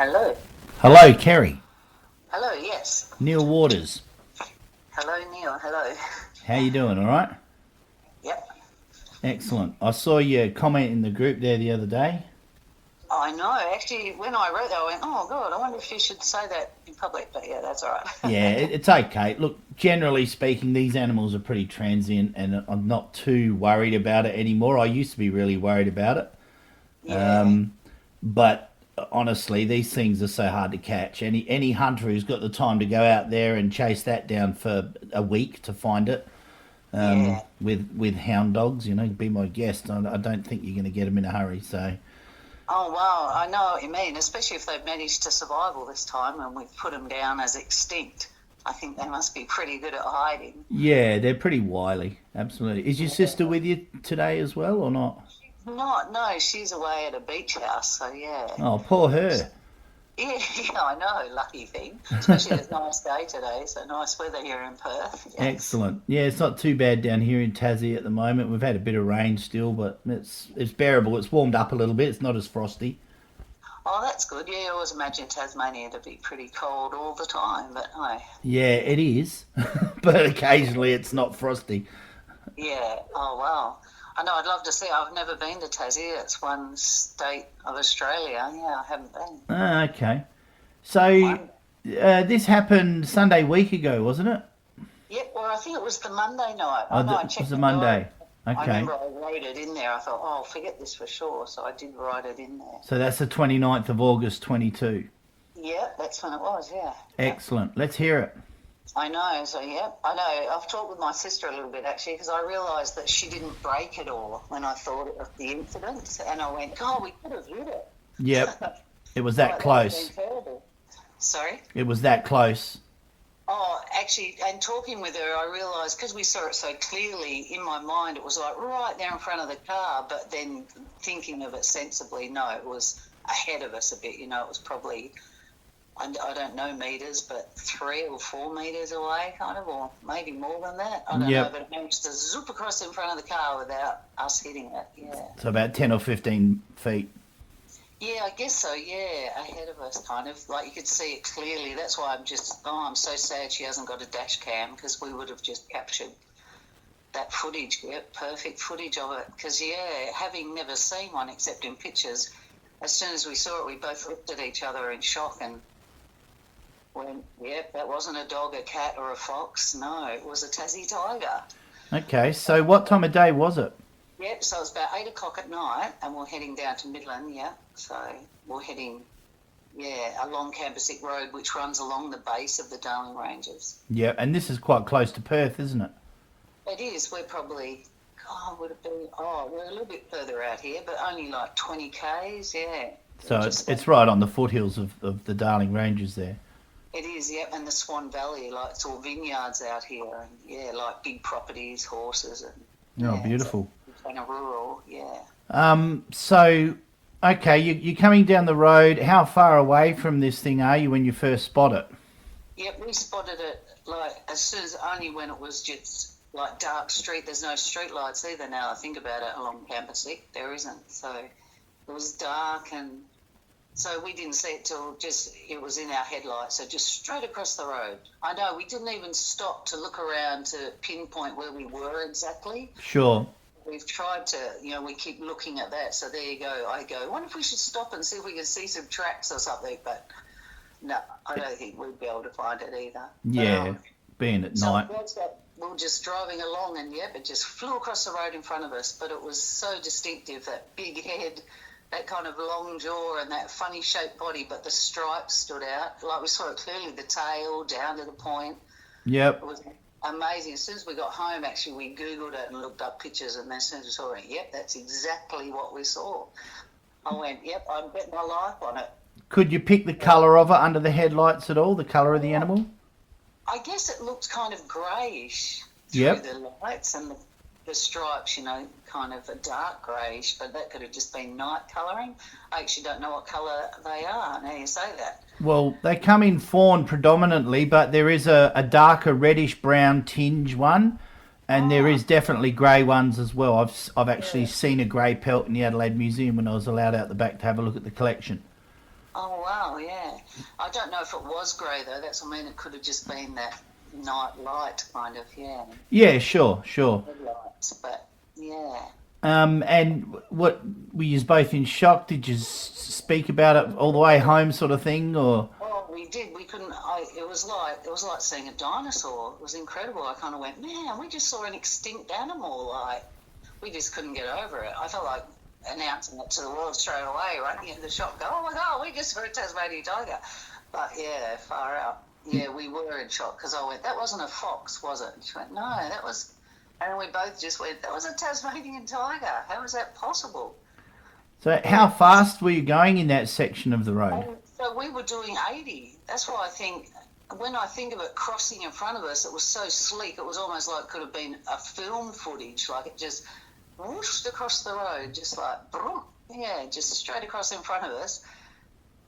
Hello. Hello, Kerry. Hello, yes. Neil Waters. Hello, Neil. Hello. How you doing? All right. Yep. Excellent. I saw your comment in the group there the other day. I know. Actually, when I wrote that, I went, oh, God, I wonder if you should say that in public. But yeah, that's all right. Yeah, it's okay. Look, generally speaking, these animals are pretty transient, and I'm not too worried about it anymore. I used to be really worried about it, Yeah. but honestly, these things are so hard to catch. Any hunter who's got the time to go out there and chase that down for a week to find it, Yeah. with hound dogs, be my guest. I don't think you're going to get them in a hurry. So. Oh, wow. I know what you mean, especially if they've managed to survive all this time and we've put them down as extinct. I think they must be pretty good at hiding. Yeah, they're pretty wily. Absolutely. Is your sister with you today as well or not? Not, no, she's away at a beach house, so yeah. Oh, poor her. Yeah, yeah, I know, lucky thing. Especially it's a nice day today, so nice weather here in Perth. Yes. Excellent. Yeah, it's not too bad down here in Tassie at the moment. We've had a bit of rain still, but it's bearable. It's warmed up a little bit. It's not as frosty. Oh, that's good. Yeah, I always imagine Tasmania to be pretty cold all the time, but no. Yeah, it is, but occasionally it's not frosty. Yeah, oh, wow. I know, I'd love to see. I've never been to Tassie. It's one state of Australia. Yeah, I haven't been. Ah, okay. So this happened Sunday week ago, wasn't it? Yeah, well, I think it was the Monday night. Oh, I it checked was a the Monday. diary. I Okay. remember I wrote it in there. I thought, oh, I'll forget this for sure. So I did write it in there. So that's the 29th of August 22. Yeah, that's when it was, yeah. Excellent. Let's hear it. I know, so yeah, I know. I've talked with my sister a little bit actually because I realised that she didn't break it all when I thought of the incident, and I went, "Oh, we could have hit it." Yep. It was that Like, that would have close. been terrible. Sorry. It was that close. Oh, actually, and talking with her, I realised because we saw it so clearly in my mind, it was like right there in front of the car. But then thinking of it sensibly, no, it was ahead of us a bit. It was probably. I don't know meters, but 3 or 4 meters away, kind of, or maybe more than that. I don't know, but it managed to zoop across in front of the car without us hitting it. Yeah. So about 10 or 15 feet. Yeah, I guess so. Yeah, ahead of us, kind of like you could see it clearly. That's why I'm so sad she hasn't got a dash cam because we would have just captured that footage. Yeah, perfect footage of it. Because having never seen one except in pictures, as soon as we saw it, we both looked at each other in shock and. That wasn't a dog, a cat, or a fox. No, it was a Tassie tiger. Okay, so what time of day was it? Yep, so it was about 8 o'clock at night, and we're heading down to Midland, yeah. So we're heading, along Cambersick Road, which runs along the base of the Darling Ranges. Yeah, and this is quite close to Perth, isn't it? It is. We're probably, we're a little bit further out here, but only like 20 k's, yeah. So it's right on the foothills of the Darling Ranges there. It is, yeah, and the Swan Valley, like it's all vineyards out here, and like big properties, horses, and Oh, beautiful. It's kind of rural, yeah. So, okay, you're coming down the road. How far away from this thing are you when you first spot it? Yep, we spotted it like as soon as only when it was just like dark street. There's no street lights either now I think about it along Cambersick. There isn't, so it was dark and. So we didn't see it till it was in our headlights, so just straight across the road. I know, we didn't even stop to look around to pinpoint where we were exactly. Sure. We've tried to, we keep looking at that. So there you go. I go, I wonder if we should stop and see if we can see some tracks or something. But no, I don't think we'd be able to find it either. Yeah, being at night. We were just driving along and, it just flew across the road in front of us. But it was so distinctive, that big head, that kind of long jaw and that funny shaped body, but the stripes stood out. Like we saw it clearly, the tail down to the point. Yep. It was amazing. As soon as we got home, actually, we Googled it and looked up pictures, and as soon as we saw it, that's exactly what we saw. I went, I'd bet my life on it. Could you pick the colour of it under the headlights at all, the colour of the animal? I guess it looked kind of greyish Yep. through the lights and the stripes, kind of a dark greyish, but that could have just been night colouring. I actually don't know what colour they are, now you say that. Well, they come in fawn predominantly, but there is a darker reddish-brown tinge one, and there is definitely grey ones as well. I've actually seen a grey pelt in the Adelaide Museum when I was allowed out the back to have a look at the collection. Oh, wow, yeah. I don't know if it was grey, though. That's, I mean, it could have just been that night light kind of, yeah. Yeah, sure, sure. Headlights, but, yeah. And what were you both in shock? Did you speak about it all the way home, sort of thing, or? Oh, we did. We couldn't. It was like seeing a dinosaur. It was incredible. I kind of went, man, we just saw an extinct animal. Like, we just couldn't get over it. I felt like announcing it to the world straight away, running into the shop, go, oh my god, we just saw a Tasmanian tiger. But yeah, far out. Yeah, we were in shock because I went, that wasn't a fox, was it? And she went, no, that was. And we both just went, that was a Tasmanian tiger. How was that possible? So how fast were you going in that section of the road? So we were doing 80. That's why I think, when I think of it crossing in front of us, it was so sleek. It was almost like it could have been a film footage. Like it just whooshed across the road, just like, boom, yeah, just straight across in front of us.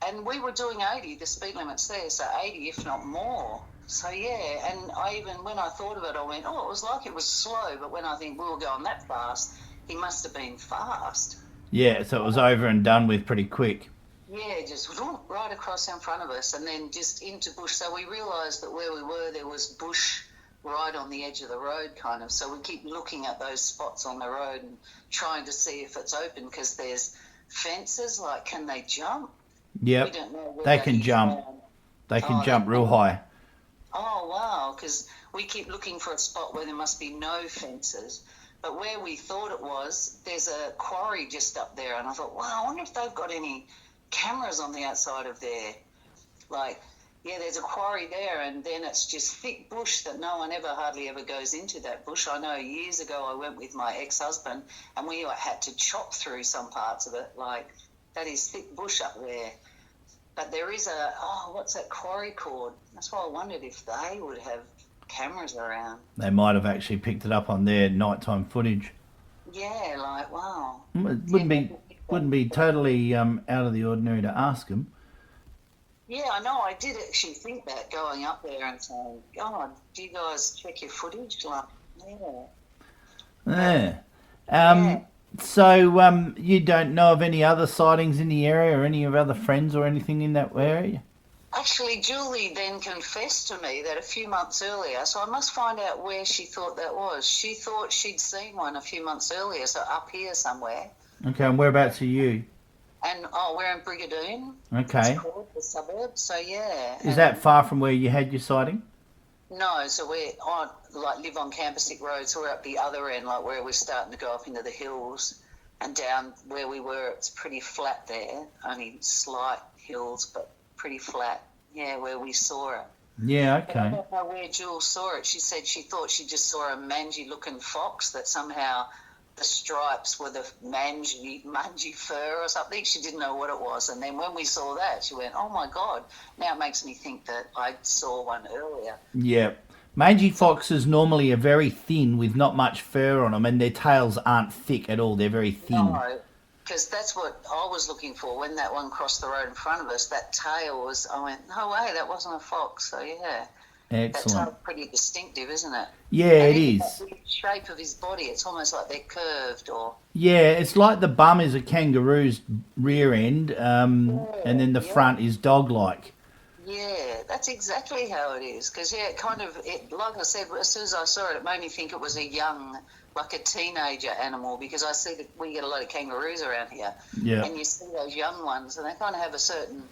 And we were doing 80. The speed limit's there, so 80, if not more. So yeah, and when I thought of it, I went, oh, it was like it was slow. But when I think we were going that fast, he must have been fast. Yeah, so it was over and done with pretty quick. Yeah, just right across in front of us and then just into bush. So we realised that where we were, there was bush right on the edge of the road kind of. So we keep looking at those spots on the road and trying to see if it's open because there's fences, like can they jump? Yep, We don't know where they that can is jump. around. They can Oh, jump real high. Oh, wow, because we keep looking for a spot where there must be no fences. But where we thought it was, there's a quarry just up there. And I thought, wow, I wonder if they've got any cameras on the outside of there. Like, yeah, there's a quarry there and then it's just thick bush that no one hardly ever goes into that bush. I know years ago I went with my ex-husband and we had to chop through some parts of it. Like, that is thick bush up there. But there is what's that quarry called? That's why I wondered if they would have cameras around. They might have actually picked it up on their nighttime footage. Yeah, like, wow. It wouldn't be totally out of the ordinary to ask them. Yeah, I know. I did actually think that going up there and saying, God, do you guys check your footage? Like, yeah. Yeah. So you don't know of any other sightings in the area or any of other friends or anything in that area? Actually, Julie then confessed to me that a few months earlier, so I must find out where she thought that was. She thought she'd seen one a few months earlier, so up here somewhere. Okay, and whereabouts are you? And, we're in Brigadoon. Okay. It's called the suburb, so yeah. Is that far from where you had your sighting? No, so we live on Campersick Road, so we're up the other end, like where we're starting to go up into the hills, and down where we were, it's pretty flat there, only slight hills, but pretty flat. Yeah, where we saw it. Yeah, But I okay. don't know where Jules saw it. She said she thought she just saw a mangy-looking fox, that somehow the stripes were the mangy fur or something. She didn't know what it was. And then when we saw that, she went, oh, my God. Now it makes me think that I saw one earlier. Yeah. Mangy foxes normally are very thin with not much fur on them, and their tails aren't thick at all. They're very thin. No, because that's what I was looking for when that one crossed the road in front of us. That tail was, I went, no way, that wasn't a fox. So, yeah. That Excellent. tail's pretty distinctive, isn't it? Yeah, And it even is. that weird shape of his body, it's almost like they're curved or... Yeah, it's like the bum is a kangaroo's rear end, and then the front is dog-like. Yeah, that's exactly how it is. Because, yeah, like I said, as soon as I saw it, it made me think it was a young, like a teenager animal, because I see that we get a lot of kangaroos around here. Yeah. And you see those young ones, and they kind of have a certain...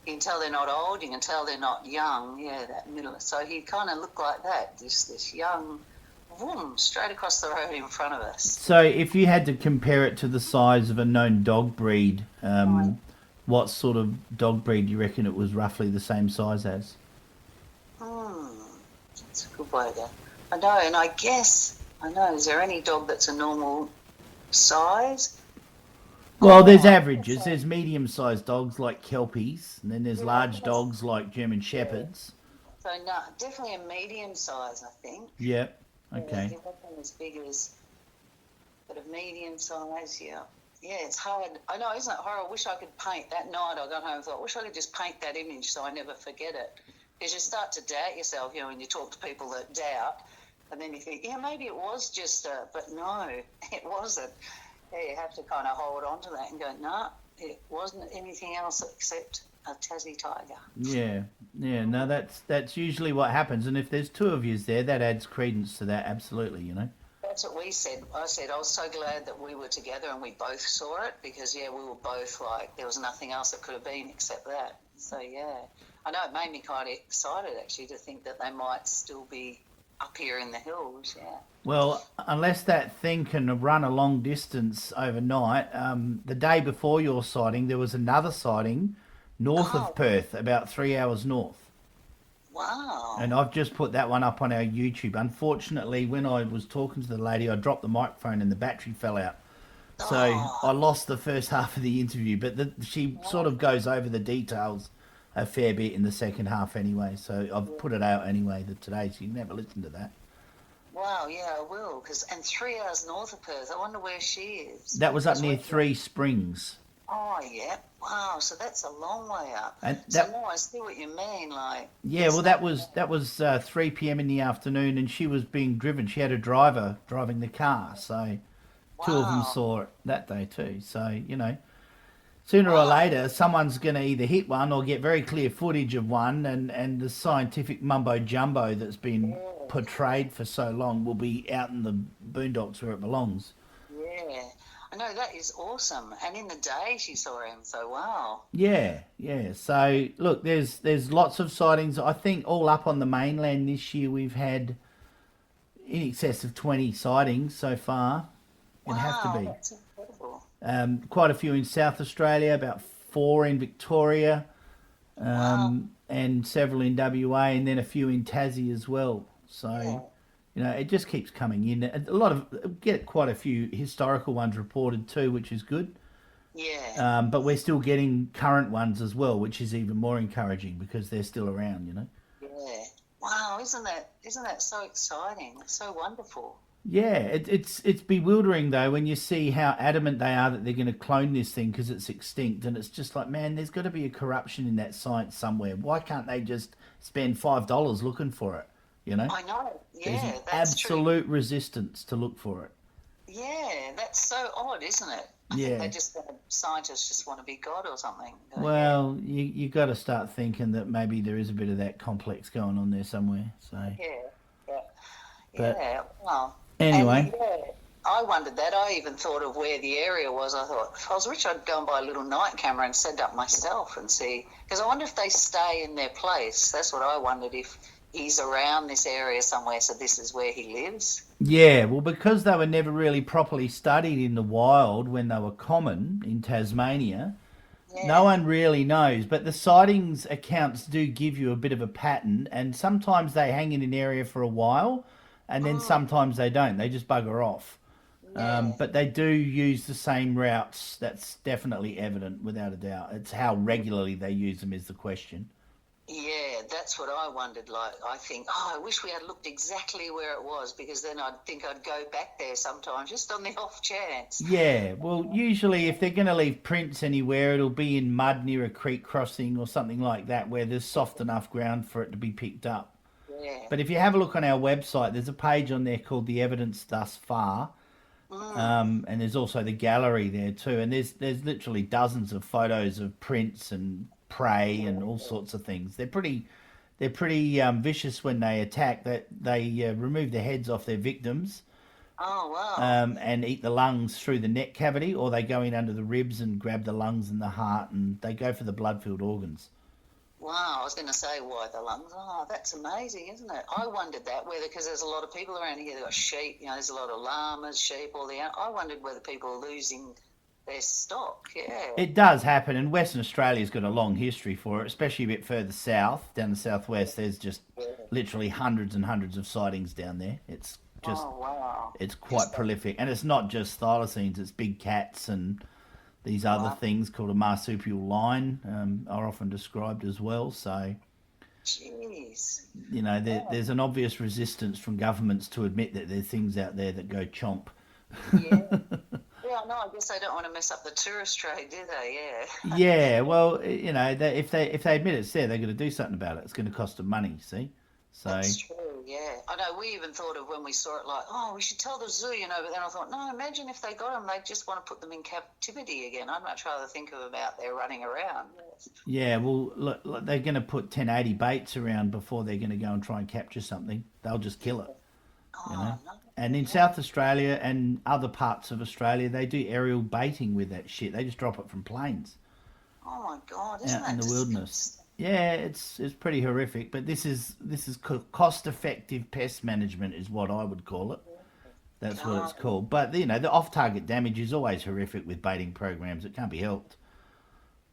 You can tell they're not old, you can tell they're not young, yeah, that middle. So he kind of looked like that, this young, boom, straight across the road in front of us. So if you had to compare it to the size of a known dog breed, what sort of dog breed do you reckon it was roughly the same size as? That's a good way to... I know, and is there any dog that's a normal size? Well, there's averages. There's medium-sized dogs like Kelpies, and then there's large dogs like German Shepherds. So, no, definitely a medium size, I think. Yep. Yeah, Okay. it wasn't as big as... But a medium size, yeah. Yeah, it's hard. I know, isn't it horrible? I wish I could paint. That night I got home and thought, I wish I could just paint that image so I never forget it. Because you start to doubt yourself, when you talk to people that doubt, and then you think, yeah, maybe it was just but no, it wasn't. Yeah, you have to kind of hold on to that and go, no, it wasn't anything else except a Tassie tiger. Yeah, yeah. No, that's usually what happens. And if there's two of yous there, that adds credence to that. Absolutely, you know. That's what we said. I said I was so glad that we were together and we both saw it because, yeah, we were both like, there was nothing else that could have been except that. So, yeah. I know it made me kind of excited, actually, to think that they might still be up here in the hills, yeah. Well, unless that thing can run a long distance overnight, the day before your sighting, there was another sighting north Oh, of Perth, about 3 hours north. wow. And I've just put that one up on our YouTube. Unfortunately, when I was talking to the lady, I dropped the microphone and the battery fell out. So I Oh, lost the first half of the interview, but she sort of goes over the details a fair bit in the second half anyway. So I've put it out anyway today, so you can have a listen to that. wow, yeah, I will. And 3 hours north of Perth, I wonder where she is. That was up Because near we, Three Springs. oh, yeah, wow, so that's a long way up. And So that now I see what you mean, like, Yeah, it's well, not, that was 3 p.m. in the afternoon, and she was being driven. She had a driver driving the car, so two of them wow, saw it that day too. So sooner or wow, later, someone's going to either hit one or get very clear footage of one, and the scientific mumbo jumbo that's been yeah. portrayed for so long will be out in the boondocks where it belongs. Yeah, I know that is awesome. And in the day she saw him, so wow. Yeah, yeah. So look, there's lots of sightings. I think all up on the mainland this year we've had in excess of 20 sightings so far. It'd have to Wow, be. that's incredible. Quite a few in South Australia, about four in Victoria, Wow, and several in WA, and then a few in Tassie as well. So, yeah, it just keeps coming in. A lot of get quite a few historical ones reported too, which is good. yeah, But we're still getting current ones as well, which is even more encouraging because they're still around. yeah. Wow, isn't that so exciting? It's so wonderful. Yeah, it's bewildering though when you see how adamant they are that they're going to clone this thing because it's extinct, and it's just like, man, there's got to be a corruption in that science somewhere. Why can't they just spend $5 looking for it? You know, I know. there's Yeah, an that's true. absolute resistance to look for it. Yeah, that's so odd, isn't it? I think Yeah. scientists just want to be God or something. Yeah, Well, you got to start thinking that maybe there is a bit of that complex going on there somewhere. So, yeah, yeah, but yeah. Wow. And anyway, yeah, I wondered that. I even thought of where the area was. I thought if I was rich, I'd go and buy a little night camera and set it up myself and see. Because I wonder if they stay in their place. That's what I wondered, if he's around this area somewhere, so this is where he lives. yeah, well, because they were never really properly studied in the wild when they were common in Tasmania. No Yeah. one really knows, but the sightings accounts do give you a bit of a pattern, and sometimes they hang in an area for a while, and then Mm, sometimes they don't. They just bugger off. yeah. But they do use the same routes. That's definitely evident, without a doubt. It's how regularly they use them is the question. Yeah, that's what I wondered. Like, I think, oh, I wish we had looked exactly where it was, because then I'd think I'd go back there sometime, just on the off chance. Yeah, well, usually if they're going to leave prints anywhere, it'll be in mud near a creek crossing or something like that where there's soft enough ground for it to be picked up. Yeah. But if you have a look on our website, there's a page on there called The Evidence Thus Far. Mm, And there's also the gallery there too. And there's literally dozens of photos of prints and prey and all sorts of things. They're pretty vicious when they attack. That they remove the heads off their victims, oh, wow. and eat the lungs through the neck cavity, or they go in under the ribs and grab the lungs and the heart, and they go for the blood-filled organs. Wow, I was going to say, why the lungs? Oh, that's amazing, isn't it? I wondered that, whether, because there's a lot of people around here, they've got sheep, there's a lot of llamas, sheep, all the. I wondered whether people are losing their stock, yeah. It does happen, and Western Australia's got a long history for it, especially a bit further south, down the southwest. There's just Yeah. literally hundreds and hundreds of sightings down there. Just Oh, wow. it's Is quite that, prolific, and it's not just thylacines. It's big cats and these other wow, things called a marsupial lion, are often described as well. So jeez. there's an obvious resistance from governments to admit that there's things out there that go chomp. Yeah. Yeah, no, I guess they don't want to mess up the tourist trade, do they? Yeah. Yeah, well, if they admit it's there, they're going to do something about it. It's going to cost them money. See, so That's true, yeah. I know we even thought of when we saw it like, oh, we should tell the zoo, but then I thought, no, imagine if they got them, they'd just want to put them in captivity again. I'd much rather think of them out there running around. Yeah, well, look, they're going to put 1080 baits around before they're going to go and try and capture something. They'll just kill it. No. And in South Australia and other parts of Australia, they do aerial baiting with that shit. They just drop it from planes. Oh my God, isn't that in the disgusting? wilderness. Yeah, it's pretty horrific, but this is cost-effective pest management is what I would call it. That's what it's called. But the off-target damage is always horrific with baiting programs. It can't be helped.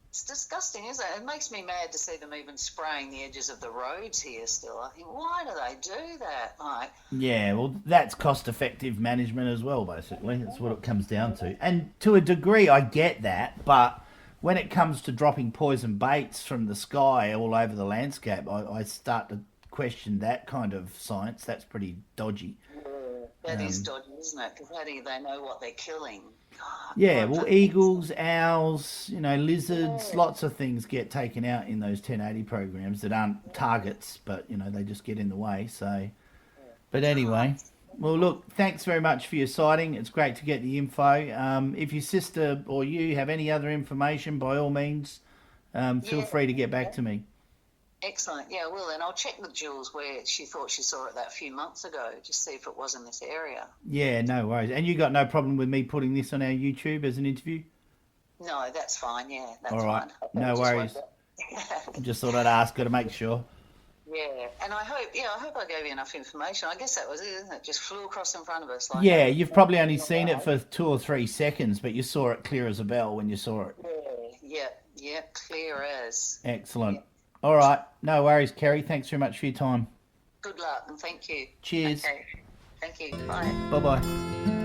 It's disgusting, isn't it? It makes me mad to see them even spraying the edges of the roads here still. I think, why do they do that? Yeah, well, that's cost-effective management as well, basically. That's what it comes down to. And to a degree, I get that, but when it comes to dropping poison baits from the sky all over the landscape, I start to question that kind of science. That's pretty dodgy. That is dodgy, isn't it? Because how do they know what they're killing? God, Yeah, well, eagles, owls, lizards, lots of things get taken out in those 1080 programs that aren't targets, but, they just get in the way. So, but anyway, well, look, thanks very much for your sighting. It's great to get the info. If your sister or you have any other information, by all means, feel free to get back to me. Excellent. Yeah, I will. And I'll check with Jules where she thought she saw it that few months ago, just see if it was in this area. Yeah, no worries. And you got no problem with me putting this on our YouTube as an interview? No, that's fine. Yeah, that's all right. fine. No worries. Just thought I'd ask her to make sure. Yeah, and I hope I gave you enough information. I guess that was it, isn't it? Just flew across in front of us. Like yeah, you've probably only seen it for 2 or 3 seconds, but you saw it clear as a bell when you saw it. Yeah, clear as. Excellent. Yeah. All right, no worries, Kerry. Thanks very much for your time. Good luck and thank you. Cheers. Okay. Thank you. Bye. Bye-bye.